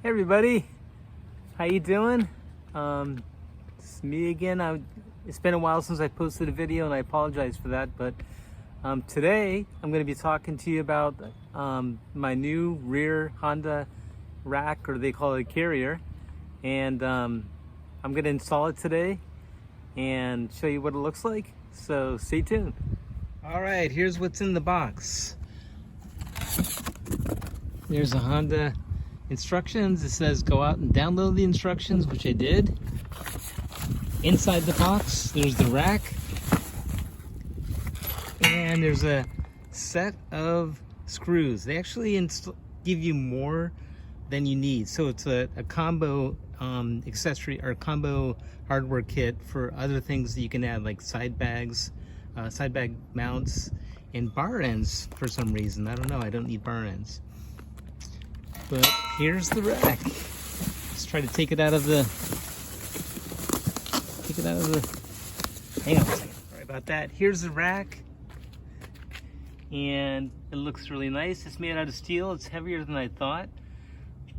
Hey everybody, how you doing? It's me again. It's been a while since I posted a video and I apologize for that, but today I'm going to be talking to you about my new rear Honda rack, or they call it a carrier, and I'm going to install it today and show you what it looks like, so stay tuned. Alright, here's what's in the box. There's a Honda instructions. It says go out and download the instructions, which I did. Inside the box there's the rack, and there's a set of screws. They actually give you more than you need, so it's a combo accessory or combo hardware kit for other things that you can add, like side bags, side bag mounts, and bar ends. For some reason, I don't know, I don't need bar ends. But here's the rack. Let's try to take it out of the, hang on a second, sorry about that. Here's the rack, and it looks really nice. It's made out of steel. It's heavier than I thought,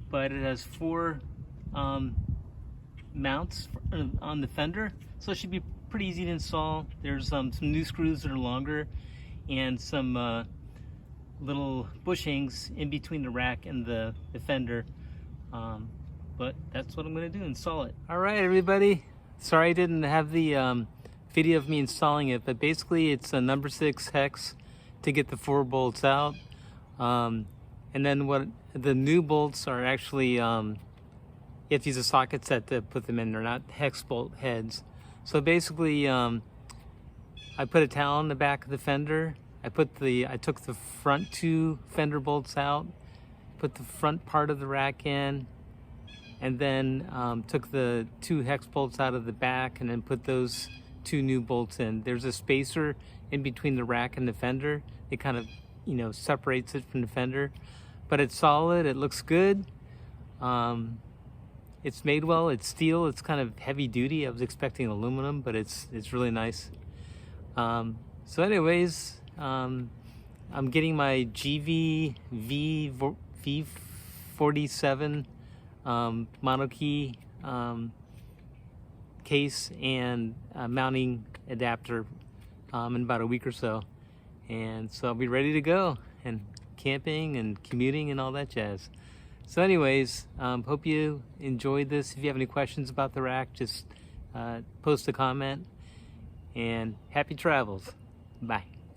but it has 4 mounts on the fender, so it should be pretty easy to install. There's some new screws that are longer, and some little bushings in between the rack and the fender, but that's what I'm going to do, install it. All right, everybody, sorry I didn't have the video of me installing it, but basically it's a number 6 hex to get the 4 bolts out, and then what the new bolts are actually, you have to use a socket set to put them in. They're not hex bolt heads. So basically I put a towel on the back of the fender. I took the front 2 fender bolts out, put the front part of the rack in, and then took the 2 hex bolts out of the back, and then put those 2 new bolts in. There's a spacer in between the rack and the fender. It kind of, separates it from the fender, but it's solid. It looks good. It's made well. It's steel. It's kind of heavy duty. I was expecting aluminum, but it's really nice. So anyways, I'm getting my Givi V47 monokey case and mounting adapter in about a week or so, and so I'll be ready to go and camping and commuting and all that jazz. So anyways, hope you enjoyed this. If you have any questions about the rack, just post a comment, and happy travels. Bye.